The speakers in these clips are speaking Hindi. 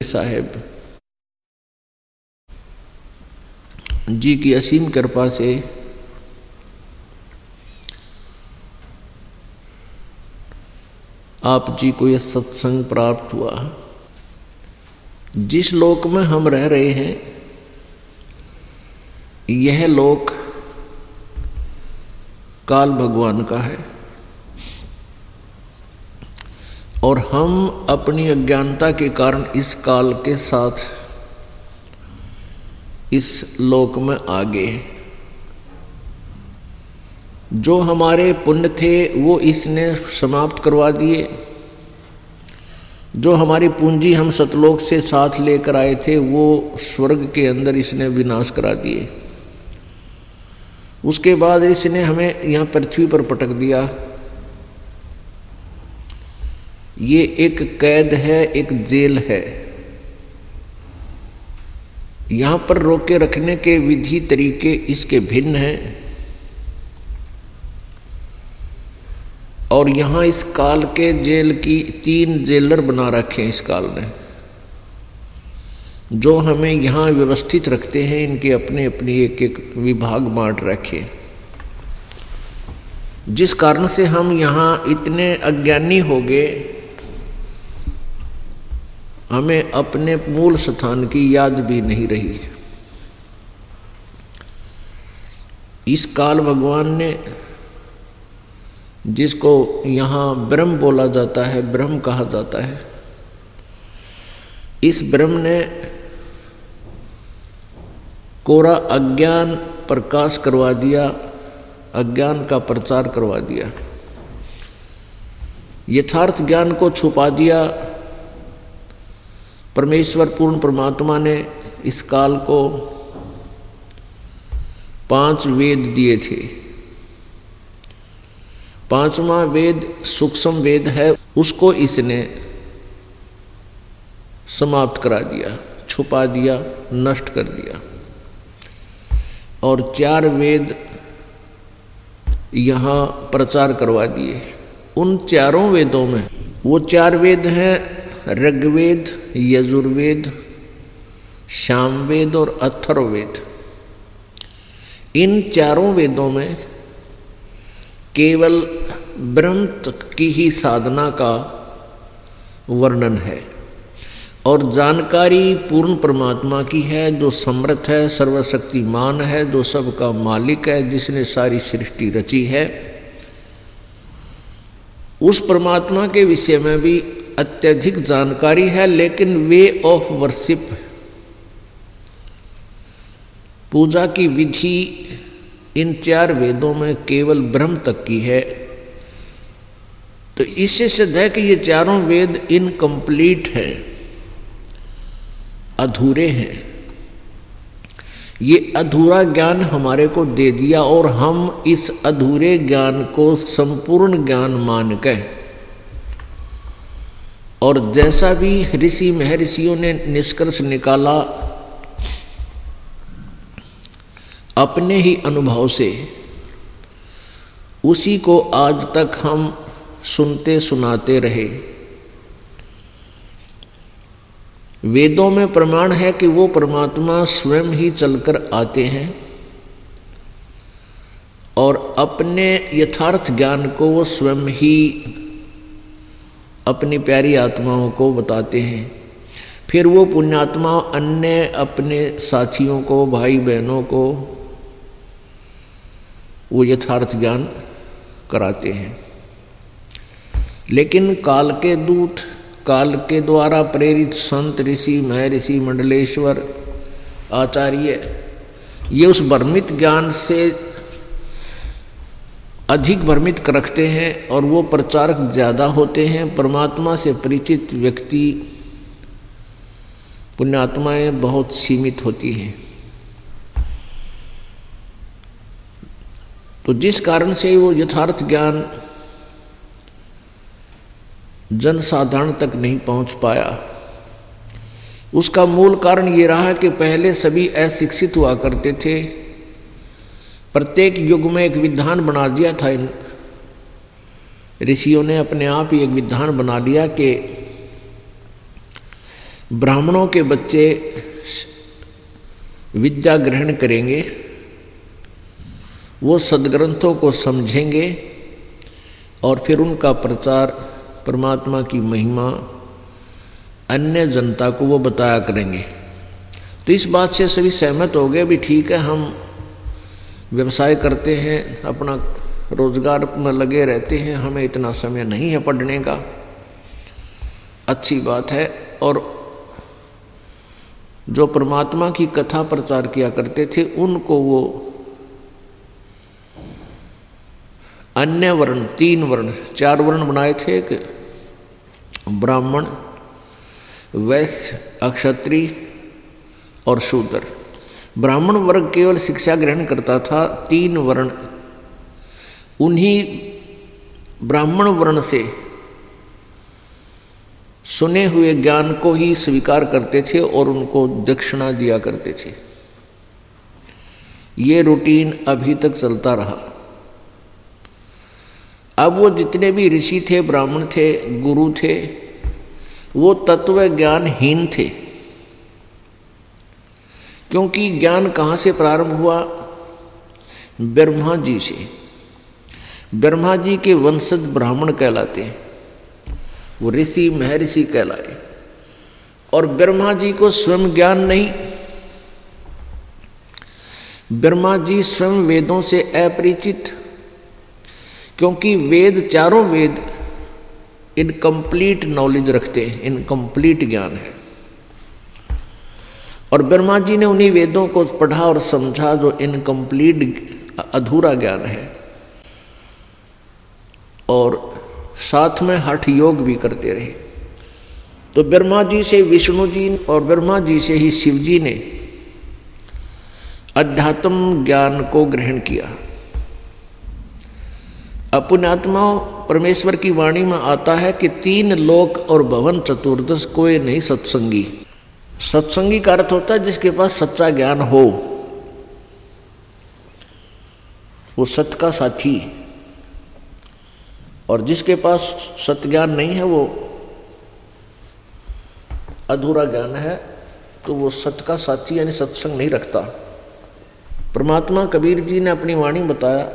साहेब जी की असीम कृपा से आप जी को यह सत्संग प्राप्त हुआ। जिस लोक में हम रह रहे हैं यह लोक काल भगवान का है और हम अपनी अज्ञानता के कारण इस काल के साथ इस लोक में आ गए। जो हमारे पुण्य थे वो इसने समाप्त करवा दिए। जो हमारी पूंजी हम सतलोक से साथ लेकर आए थे वो स्वर्ग के अंदर इसने विनाश करा दिए। उसके बाद इसने हमें यहाँ पृथ्वी पर पटक दिया। ये एक कैद है, एक जेल है। यहाँ पर रोके रखने के विधि तरीके इसके भिन्न हैं और यहाँ इस काल के जेल की 3 जेलर बना रखे हैं इस काल ने, जो हमें यहाँ व्यवस्थित रखते हैं। इनके अपने अपनी एक एक विभाग बांट रखे, जिस कारण से हम यहाँ इतने अज्ञानी हो गए, हमें अपने मूल स्थान की याद भी नहीं रही। इस काल भगवान ने, जिसको यहाँ ब्रह्म बोला जाता है, ब्रह्म कहा जाता है, इस ब्रह्म ने कोरा अज्ञान प्रकाश करवा दिया, अज्ञान का प्रचार करवा दिया, यथार्थ ज्ञान को छुपा दिया। परमेश्वर पूर्ण परमात्मा ने इस काल को 5 वेद दिए थे। 5वां वेद सूक्ष्म वेद है, उसको इसने समाप्त करा दिया, छुपा दिया, नष्ट कर दिया। और 4 वेद यहाँ प्रचार करवा दिए। उन 4 वेदों में वो 4 वेद हैं ऋग्वेद, यजुर्वेद, सामवेद और अथर्ववेद। इन 4 वेदों में केवल ब्रह्म की ही साधना का वर्णन है और जानकारी पूर्ण परमात्मा की है, जो समर्थ है, सर्वशक्तिमान है, जो सबका मालिक है, जिसने सारी सृष्टि रची है। उस परमात्मा के विषय में भी अत्यधिक जानकारी है, लेकिन वे ऑफ वर्शिप, पूजा की विधि इन 4 वेदों में केवल ब्रह्म तक की है। तो इससे सिद्ध है कि ये 4 वेद इनकम्प्लीट हैं, अधूरे हैं। ये अधूरा ज्ञान हमारे को दे दिया और हम इस अधूरे ज्ञान को संपूर्ण ज्ञान मान के, और जैसा भी ऋषि महर्षियों ने निष्कर्ष निकाला अपने ही अनुभव से, उसी को आज तक हम सुनते सुनाते रहे। वेदों में प्रमाण है कि वो परमात्मा स्वयं ही चलकर आते हैं और अपने यथार्थ ज्ञान को वो स्वयं ही अपनी प्यारी आत्माओं को बताते हैं। फिर वो पुण्यात्मा अन्य अपने साथियों को, भाई बहनों को वो यथार्थ ज्ञान कराते हैं। लेकिन काल के दूत, काल के द्वारा प्रेरित संत, ऋषि, महर्षि, मंडलेश्वर, आचार्य, ये उस भ्रमित ज्ञान से अधिक भ्रमित रखते हैं और वो प्रचारक ज़्यादा होते हैं। परमात्मा से परिचित व्यक्ति, पुण्यात्माएं बहुत सीमित होती हैं। तो जिस कारण से वो यथार्थ ज्ञान जन साधारण तक नहीं पहुंच पाया, उसका मूल कारण ये रहा कि पहले सभी अशिक्षित हुआ करते थे। प्रत्येक युग में एक विधान बना दिया था। इन ऋषियों ने अपने आप ही एक विधान बना लिया कि ब्राह्मणों के बच्चे विद्या ग्रहण करेंगे, वो सद्ग्रंथों को समझेंगे और फिर उनका प्रचार, परमात्मा की महिमा अन्य जनता को वो बताया करेंगे। तो इस बात से सभी सहमत हो गए, भी ठीक है, हम व्यवसाय करते हैं, अपना रोजगार में लगे रहते हैं, हमें इतना समय नहीं है पढ़ने का, अच्छी बात है। और जो परमात्मा की कथा प्रचार किया करते थे उनको वो अन्य वर्ण, 3 वर्ण, 4 वर्ण बनाए थे कि ब्राह्मण, वैश्य, अक्षत्रिय और शूद्र। ब्राह्मण वर्ग केवल शिक्षा ग्रहण करता था, 3 वर्ण उन्हीं ब्राह्मण वर्ण से सुने हुए ज्ञान को ही स्वीकार करते थे और उनको दक्षिणा दिया करते थे। ये रूटीन अभी तक चलता रहा। अब वो जितने भी ऋषि थे, ब्राह्मण थे, गुरु थे, वो तत्व ज्ञानहीन थे। क्योंकि ज्ञान कहाँ से प्रारंभ हुआ? ब्रह्मा जी से। ब्रह्मा जी के वंशज ब्राह्मण कहलाते हैं, वो ऋषि महर्षि कहलाए। और ब्रह्मा जी को स्वयं ज्ञान नहीं, ब्रह्मा जी स्वयं वेदों से अपरिचित, क्योंकि वेद, चारों वेद इनकम्प्लीट नॉलेज रखते हैं, इनकम्प्लीट ज्ञान है। और ब्रह्मा जी ने उन्हीं वेदों को पढ़ा और समझा जो इनकम्प्लीट, अधूरा ज्ञान है। और साथ में हठ योग भी करते रहे। तो ब्रह्मा जी से विष्णु जी और ब्रह्मा जी से ही शिव जी ने अध्यात्म ज्ञान को ग्रहण किया। अपुण्यात्मा परमेश्वर की वाणी में आता है कि 3 लोक और भवन चतुर्दश कोई नहीं सत्संगी। सत्संगी का अर्थ होता है जिसके पास सच्चा ज्ञान हो, वो सत्य का साथी। और जिसके पास सत्य ज्ञान नहीं है, वो अधूरा ज्ञान है, तो वो सत्य का साथी यानी सत्संग नहीं रखता। परमात्मा कबीर जी ने अपनी वाणी बताया,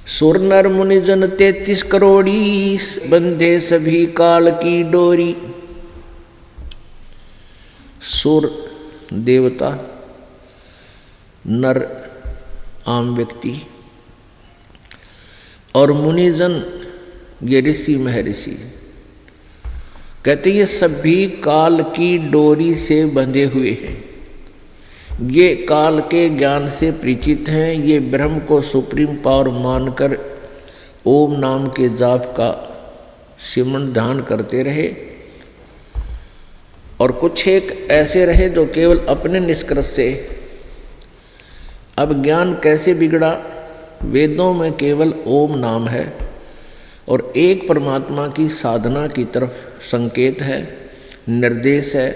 सुर नर मुनि जन 33 करोड़ी, बंधे सभी काल की डोरी। सुर देवता, नर आम व्यक्ति, और मुनिजन ये ऋषि महर्षि, कहते ये सभी काल की डोरी से बंधे हुए हैं। ये काल के ज्ञान से परिचित हैं। ये ब्रह्म को सुप्रीम पावर मानकर ओम नाम के जाप का सिमरन ध्यान करते रहे। और कुछ एक ऐसे रहे जो केवल अपने निष्कर्ष से, अब ज्ञान कैसे बिगड़ा? वेदों में केवल ओम नाम है और एक परमात्मा की साधना की तरफ संकेत है, निर्देश है।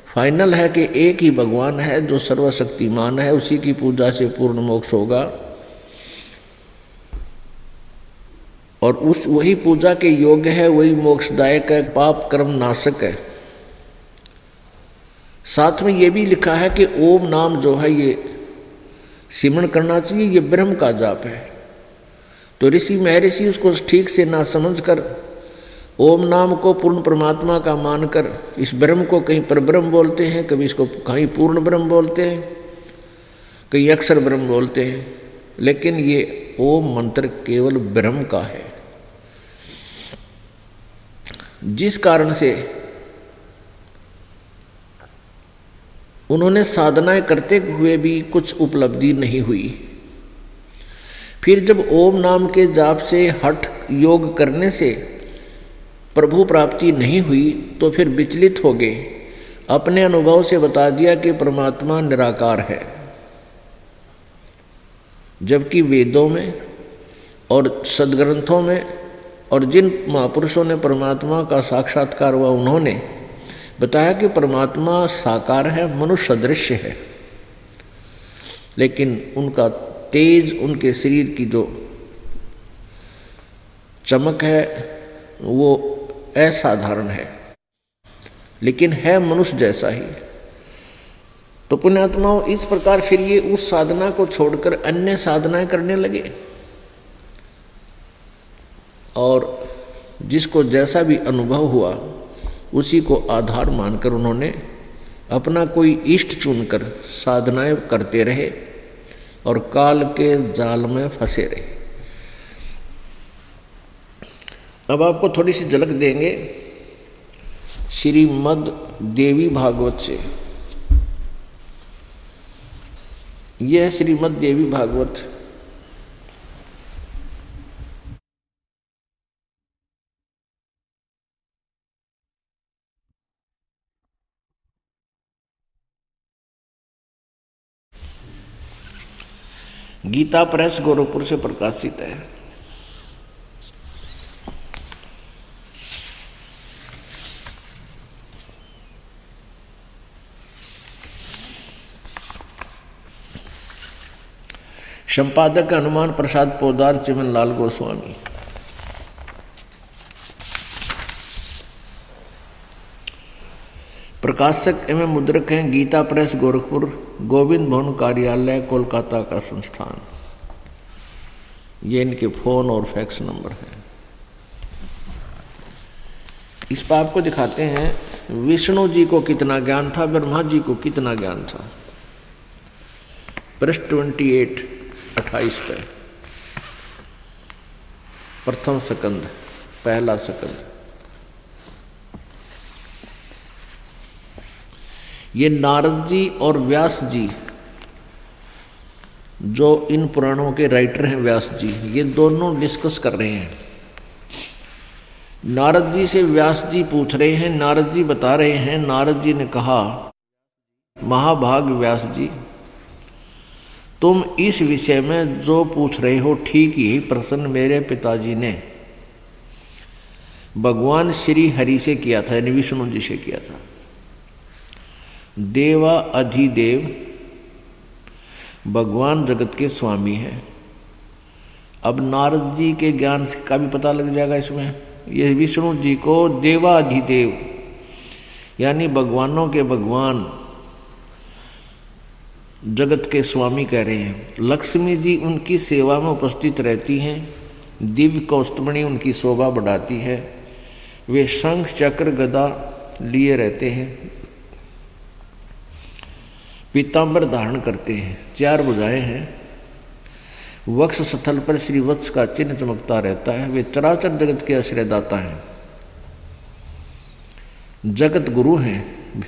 फाइनल है कि एक ही भगवान है जो सर्वशक्तिमान है, उसी की पूजा से पूर्ण मोक्ष होगा। और उस वही पूजा के योग्य है, वही मोक्षदायक है, पाप कर्म नाशक है। साथ में ये भी लिखा है कि ओम नाम जो है ये सिमरन करना चाहिए, ये ब्रह्म का जाप है। तो ऋषि महर्षि उसको ठीक से ना समझकर ओम नाम को पूर्ण परमात्मा का मानकर इस ब्रह्म को कहीं परब्रह्म बोलते हैं, कभी इसको कहीं पूर्ण ब्रह्म बोलते हैं, कहीं अक्षर ब्रह्म बोलते हैं। लेकिन ये ओम मंत्र केवल ब्रह्म का है, जिस कारण से उन्होंने साधनाएं करते हुए भी कुछ उपलब्धि नहीं हुई। फिर जब ओम नाम के जाप से हठ योग करने से प्रभु प्राप्ति नहीं हुई तो फिर विचलित हो गए। अपने अनुभव से बता दिया कि परमात्मा निराकार है, जबकि वेदों में और सदग्रंथों में और जिन महापुरुषों ने परमात्मा का साक्षात्कार हुआ उन्होंने बताया कि परमात्मा साकार है, मनुष्य सदृश्य है। लेकिन उनका तेज, उनके शरीर की जो चमक है वो असाधारण है। लेकिन है मनुष्य जैसा ही। तो पुण्यात्माओं, इस प्रकार फिर ये उस साधना को छोड़कर अन्य साधनाएं करने लगे, और जिसको जैसा भी अनुभव हुआ उसी को आधार मानकर उन्होंने अपना कोई इष्ट चुनकर साधनाएं करते रहे और काल के जाल में फंसे रहे। अब आपको थोड़ी सी झलक देंगे श्रीमद् देवी भागवत से। यह है श्रीमद् देवी भागवत। गीता प्रेस गोरखपुर से प्रकाशित है। संपादक हनुमान प्रसाद पोदार, चिमन लाल गोस्वामी। प्रकाशक एवं मुद्रक हैं गीता प्रेस गोरखपुर, गोविंद भवन कार्यालय, कोलकाता का संस्थान। ये इनके फोन और फैक्स नंबर हैं। इस पर आपको दिखाते हैं विष्णु जी को कितना ज्ञान था, ब्रह्मा जी को कितना ज्ञान था। पृष्ठ 28 पे प्रथम स्कंद, पहला स्कंद। ये नारद जी और व्यास जी, जो इन पुराणों के राइटर हैं व्यास जी, ये दोनों डिस्कस कर रहे हैं। नारद जी से व्यास जी पूछ रहे हैं, नारद जी बता रहे हैं। नारद जी ने कहा, महाभाग व्यास जी, तुम इस विषय में जो पूछ रहे हो ठीक ही प्रश्न मेरे पिताजी ने भगवान श्री हरि से किया था, यानी विष्णु जी से किया था। देवा अधिदेव भगवान जगत के स्वामी हैं। अब नारद जी के ज्ञान का भी पता लग जाएगा इसमें। ये विष्णु जी को देवा अधिदेव यानी भगवानों के भगवान, जगत के स्वामी कह रहे हैं। लक्ष्मी जी उनकी सेवा में उपस्थित रहती हैं। दिव्य कौस्तुभमणि उनकी शोभा बढ़ाती है। वे शंख चक्र गदा लिए रहते हैं, पीतांबर धारण करते हैं, 4 भुजाएं हैं, वक्ष स्थल पर श्री वत्स का चिन्ह चमकता रहता है। वे चराचर जगत के आश्रयदाता हैं, जगत गुरु हैं।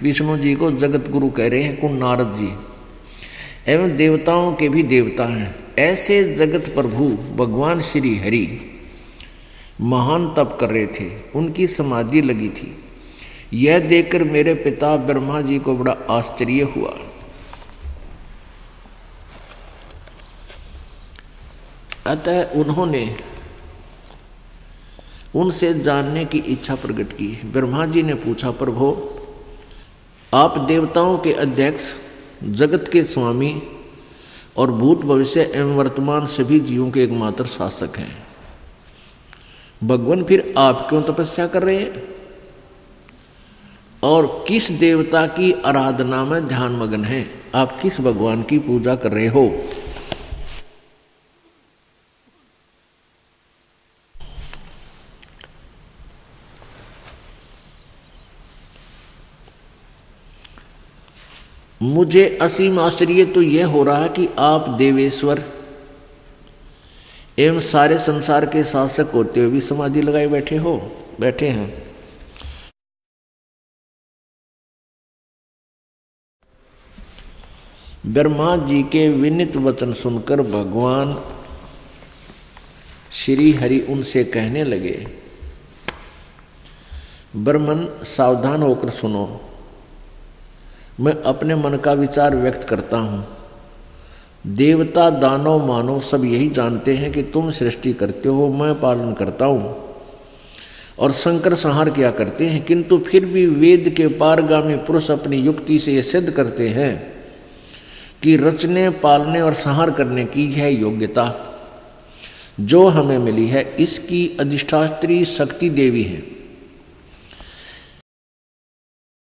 विष्णु जी को जगत गुरु कह रहे हैं कुण नारद जी, एवं देवताओं के भी देवता हैं। ऐसे जगत प्रभु भगवान श्री हरि महान तप कर रहे थे, उनकी समाधि लगी थी। यह देखकर मेरे पिता ब्रह्मा जी को बड़ा आश्चर्य हुआ। अतः उन्होंने उनसे जानने की इच्छा प्रकट की। ब्रह्मा जी ने पूछा, प्रभु आप देवताओं के अध्यक्ष, जगत के स्वामी और भूत भविष्य एवं वर्तमान सभी जीवों के एकमात्र शासक हैं। भगवान फिर आप क्यों तपस्या कर रहे हैं और किस देवता की आराधना में ध्यान मग्न हैं? आप किस भगवान की पूजा कर रहे हो? मुझे असीम आश्चर्य तो यह हो रहा है कि आप देवेश्वर एवं सारे संसार के शासक होते हुए भी समाधि लगाए बैठे हैं। ब्रह्मा जी के विनीत वचन सुनकर भगवान श्री हरि उनसे कहने लगे, ब्रह्मन सावधान होकर सुनो, मैं अपने मन का विचार व्यक्त करता हूँ। देवता दानव मानव सब यही जानते हैं कि तुम सृष्टि करते हो, मैं पालन करता हूँ और संकर संहार किया करते हैं, किंतु फिर भी वेद के पारगामी पुरुष अपनी युक्ति से यह सिद्ध करते हैं कि रचने, पालने और संहार करने की यह योग्यता जो हमें मिली है, इसकी अधिष्ठात्री शक्ति देवी है।